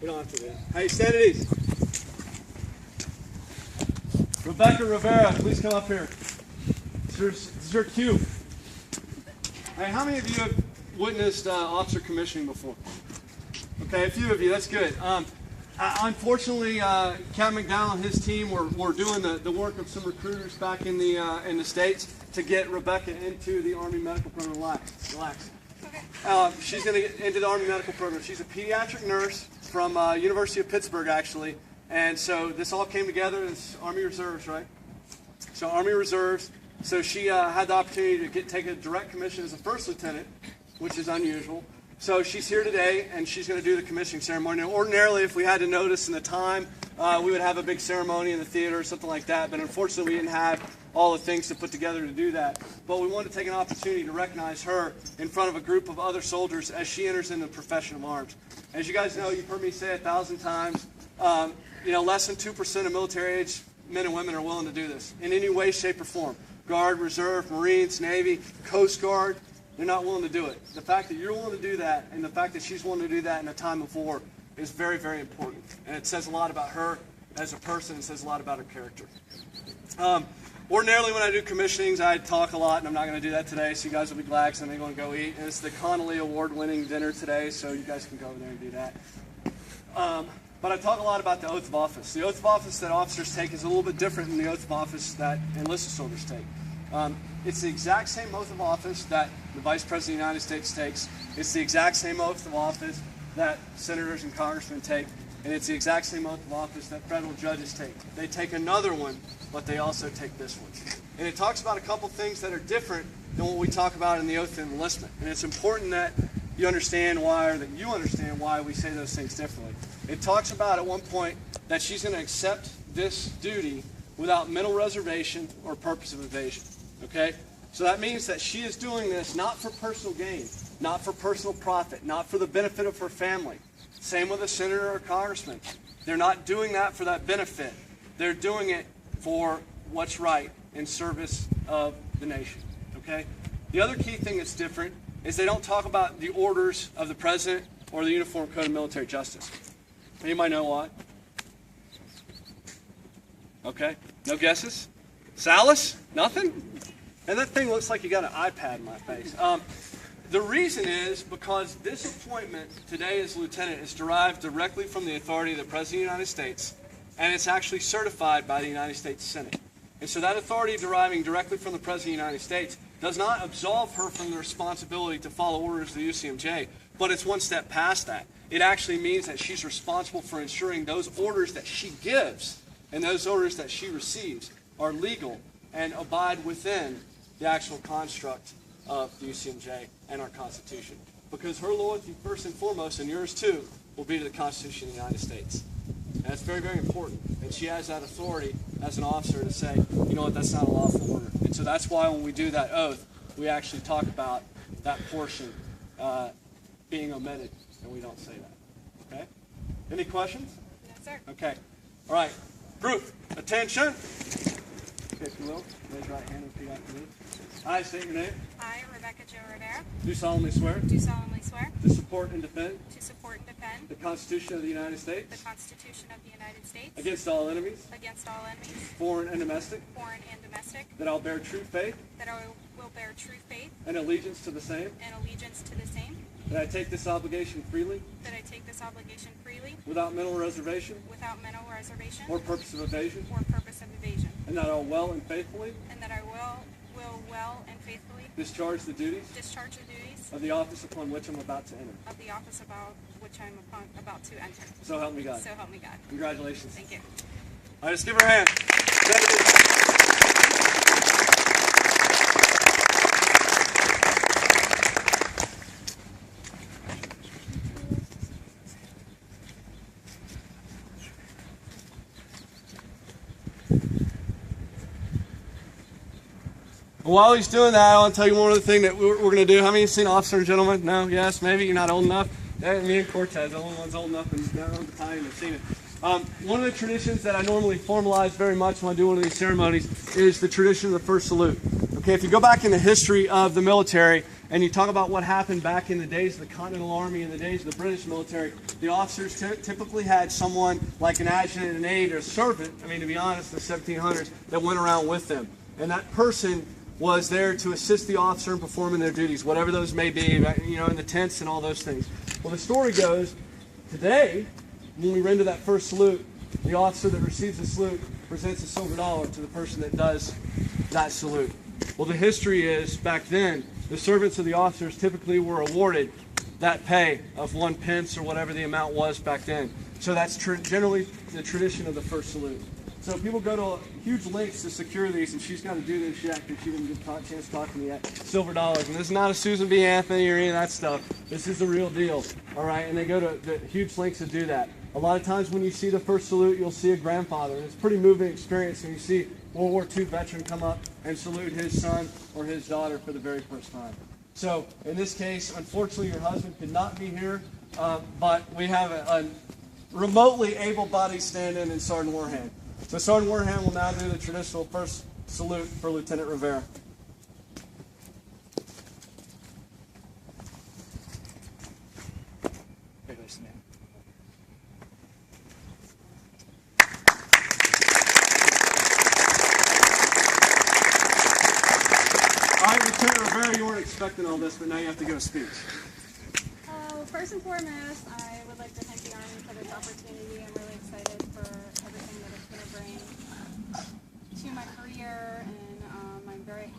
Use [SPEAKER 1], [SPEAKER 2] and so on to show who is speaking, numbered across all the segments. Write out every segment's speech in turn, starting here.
[SPEAKER 1] We don't have to do. Hey, stand at ease. Rebecca Rivera, please come up here. This is your cue. Hey, how many of you have witnessed officer commissioning before? Okay, a few of you. That's good. Unfortunately, Captain McDowell and his team were doing the work of some recruiters back in the States to get Rebecca into the Army Medical Program. Relax. Okay. She's going to get into the Army Medical Program. She's a pediatric nurse from University of Pittsburgh, actually. And so this all came together. It's Army Reserves, right? So Army Reserves. So she had the opportunity to take a direct commission as a first lieutenant, which is unusual. So she's here today, and she's going to do the commissioning ceremony. Now, ordinarily, if we had to notice in the time, we would have a big ceremony in the theater or something like that. But unfortunately, we didn't have all the things to put together to do that. But we wanted to take an opportunity to recognize her in front of a group of other soldiers as she enters into the profession of arms. As you guys know, you've heard me say 1,000 times, less than 2% of military-age men and women are willing to do this in any way, shape, or form. Guard, Reserve, Marines, Navy, Coast Guard. They're not willing to do it. The fact that you're willing to do that and the fact that she's willing to do that in a time of war is very, very important. And it says a lot about her as a person. It says a lot about her character. Ordinarily, when I do commissionings, I talk a lot, and I'm not going to do that today, so you guys will be glad because I'm going to go eat. And it's the Connolly Award-winning dinner today, so you guys can go over there and do that. But I talk a lot about the oath of office. The oath of office that officers take is a little bit different than the oath of office that enlisted soldiers take. It's the exact same oath of office that the Vice President of the United States takes. It's the exact same oath of office that senators and congressmen take. And it's the exact same oath of office that federal judges take. They take another one, but they also take this one. And it talks about a couple things that are different than what we talk about in the oath of enlistment. And it's important that you understand why, or that you understand why we say those things differently. It talks about at one point that she's going to accept this duty without mental reservation or purpose of evasion. Okay? So that means that she is doing this not for personal gain, not for personal profit, not for the benefit of her family. Same with a senator or congressman. They're not doing that for that benefit. They're doing it for what's right in service of the nation. Okay? The other key thing that's different is they don't talk about the orders of the President or the Uniform Code of Military Justice. Anybody know why? Okay. No guesses? Salas? Nothing? And that thing looks like you got an iPad in my face. The reason is because this appointment today as lieutenant is derived directly from the authority of the President of the United States, and it's actually certified by the United States Senate. And so that authority deriving directly from the President of the United States does not absolve her from the responsibility to follow orders of the UCMJ, but it's one step past that. It actually means that she's responsible for ensuring those orders that she gives and those orders that she receives are legal and abide within the actual construct of the UCMJ and our Constitution. Because her loyalty, first and foremost, and yours too, will be to the Constitution of the United States. And that's very, very important. And she has that authority as an officer to say, you know what, that's not a lawful order. And so that's why when we do that oath, we actually talk about that portion being omitted, and we don't say that. Okay? Any questions?
[SPEAKER 2] No, sir.
[SPEAKER 1] Okay. All right. Group, attention. Okay, if you will, raise your right hand and repeat after me. I state your name.
[SPEAKER 2] I, Rebecca Jo Rivera,
[SPEAKER 1] Do solemnly swear
[SPEAKER 2] do solemnly swear
[SPEAKER 1] to support and defend
[SPEAKER 2] to support and defend
[SPEAKER 1] the Constitution of the United
[SPEAKER 2] the
[SPEAKER 1] States
[SPEAKER 2] Constitution of the United States
[SPEAKER 1] against all enemies,
[SPEAKER 2] against all enemies,
[SPEAKER 1] foreign and domestic,
[SPEAKER 2] foreign and domestic,
[SPEAKER 1] that I'll bear true faith
[SPEAKER 2] that I will bear true faith
[SPEAKER 1] and allegiance to the same,
[SPEAKER 2] and allegiance to the same,
[SPEAKER 1] that I take this obligation freely
[SPEAKER 2] that I take this obligation freely
[SPEAKER 1] without mental reservation
[SPEAKER 2] without mental reservation
[SPEAKER 1] or purpose of evasion,
[SPEAKER 2] or purpose of evasion,
[SPEAKER 1] and that I will well and faithfully
[SPEAKER 2] and that I will well and faithfully
[SPEAKER 1] discharge the duties
[SPEAKER 2] discharge the duties
[SPEAKER 1] of the office upon which I'm about to enter.
[SPEAKER 2] of the office about which I'm about to enter.
[SPEAKER 1] So help me God.
[SPEAKER 2] So help me God.
[SPEAKER 1] Congratulations.
[SPEAKER 2] Thank you.
[SPEAKER 1] All right, let's give her a hand. While he's doing that, I want to tell you one other thing that we're going to do. How many have seen Officer and Gentleman? No? Yes? Maybe? You're not old enough? Me and Cortez, the only ones old enough in their own battalion have seen it. One of the traditions that I normally formalize very much when I do one of these ceremonies is the tradition of the first salute. Okay, if you go back in the history of the military and you talk about what happened back in the days of the Continental Army and the days of the British military, the officers typically had someone like an adjutant, an aide, or a servant, I mean, to be honest, in the 1700s, that went around with them. And that person was there to assist the officer in performing their duties, whatever those may be, you know, in the tents and all those things. Well, the story goes, today, when we render that first salute, the officer that receives the salute presents a silver dollar to the person that does that salute. Well, the history is, back then, the servants of the officers typically were awarded that pay of 1 pence or whatever the amount was back then. So that's generally the tradition of the first salute. So people go to huge lengths to secure these, and she's got to do this yet because she didn't get a chance to talk to me yet. Silver dollars. And this is not a Susan B. Anthony or any of that stuff. This is the real deal. All right? And they go to the huge lengths to do that. A lot of times when you see the first salute, you'll see a grandfather. And it's a pretty moving experience when you see World War II veteran come up and salute his son or his daughter for the very first time. So in this case, unfortunately, your husband could not be here, but we have a remotely able-bodied stand-in Sergeant Warhand. So Sergeant Warhand will now do the traditional first salute for Lieutenant Rivera. All right, Lieutenant Rivera, you weren't expecting all this, but now you have to give a speech.
[SPEAKER 2] First and foremost, I would like to thank the Army for this opportunity. I'm really excited for everything that it's going to bring to my career, and I'm very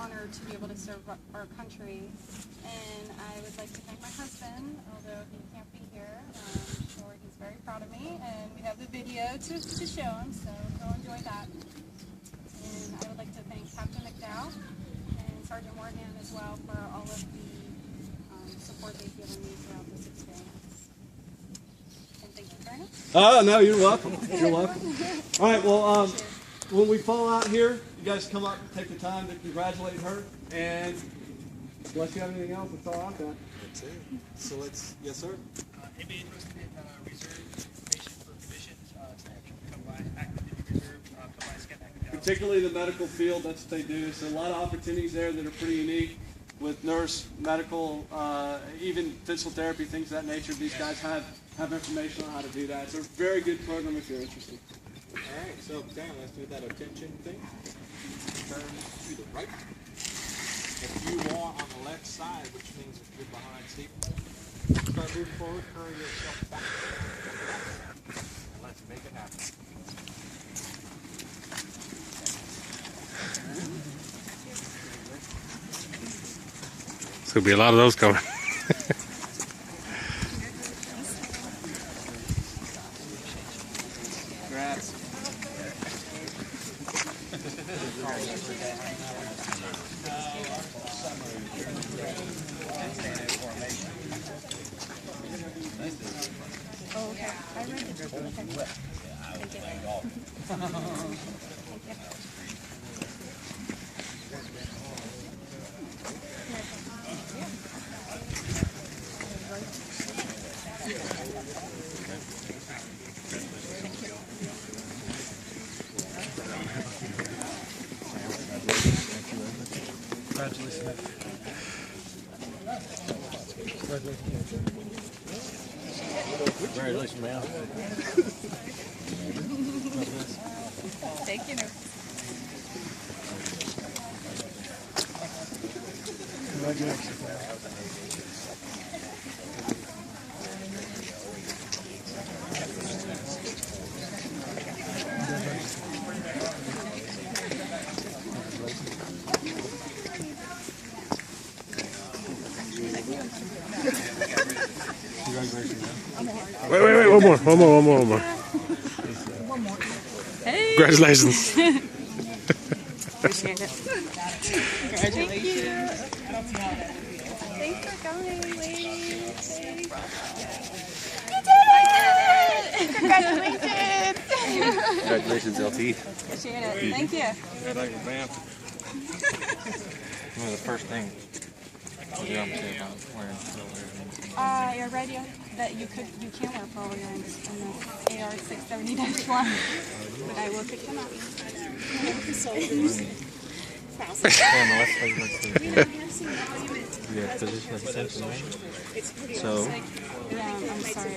[SPEAKER 2] honored to be able to serve our country. And I would like to thank my husband, although he can't be here. I'm sure he's very proud of me, and we have the video to show him, so go enjoy that. And I would like to thank Captain McDowell and Sergeant Morgan as well for all of the support they've given me throughout this experience. And thank you very much.
[SPEAKER 1] Oh, no, you're welcome. You're welcome. All right, well, when we fall out here, you guys come up and take the time to congratulate her. And unless you have anything else, let's all out that.
[SPEAKER 3] That's it. So let's, yes, sir?
[SPEAKER 4] Anybody interested in reserve information for commissions, come by active duty reserve, come by Skep Active Dallas.
[SPEAKER 1] Particularly the medical field, that's what they do. So a lot of opportunities there that are pretty unique with nurse, medical, even physical therapy, things of that nature. These guys have information on how to do that. It's a very good program if you're interested.
[SPEAKER 3] All right, so Dan, let's do that attention thing. Turn to the right. If you are on the left side, which means if you're behind Steve, start moving forward, hurry yourself back. And let's make it happen.
[SPEAKER 5] There's going to be a lot of those coming.
[SPEAKER 2] Oh, okay. I read it. Okay. Thank
[SPEAKER 3] Congratulations, man.
[SPEAKER 2] Thank you.
[SPEAKER 5] Wait, one more.
[SPEAKER 2] Hey.
[SPEAKER 5] Congratulations.
[SPEAKER 2] Appreciate it. Congratulations. Thanks for coming, ladies. Congratulations.
[SPEAKER 6] Congratulations, LT.
[SPEAKER 2] Appreciate it. Thank you.
[SPEAKER 3] Congratulations, man.
[SPEAKER 6] What was the first thing you want to say about wearing silver?
[SPEAKER 2] Your radio that you can wear probably in the AR-670-1, but I will pick them up.
[SPEAKER 6] on the left side, let's see. You have position of attention, right? So,
[SPEAKER 2] Yeah, I'm sorry.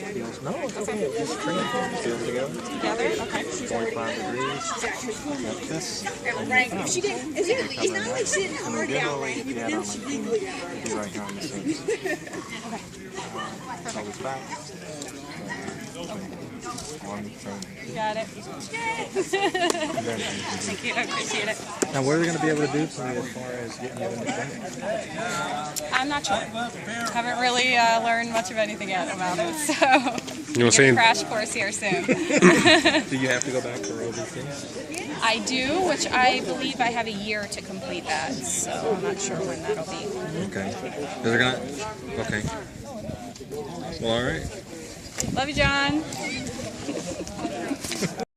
[SPEAKER 6] no, it's okay. Just string it. Feel together.
[SPEAKER 2] Together? Okay.
[SPEAKER 6] 45 degrees. Like this.
[SPEAKER 7] Right. If she didn't, it's not like she didn't hard
[SPEAKER 6] Get
[SPEAKER 7] out,
[SPEAKER 6] all
[SPEAKER 7] right?
[SPEAKER 6] the way
[SPEAKER 7] Then she legally got it.
[SPEAKER 6] Be right here on the seams. Hold this back. One thing.
[SPEAKER 2] Got it. Thank you. I appreciate it.
[SPEAKER 6] Now, what are they going to be able to do to you as far as getting you in the training?
[SPEAKER 2] I'm not sure. Haven't really learned much of anything yet about it, so
[SPEAKER 5] You know,
[SPEAKER 2] get a crash course here soon.
[SPEAKER 6] Do you have to go back for OBC?
[SPEAKER 2] I do, which I believe I have a year to complete that, so I'm not sure when that'll be.
[SPEAKER 6] Okay. Is it gonna? Okay. Well, all right.
[SPEAKER 2] Love you, John.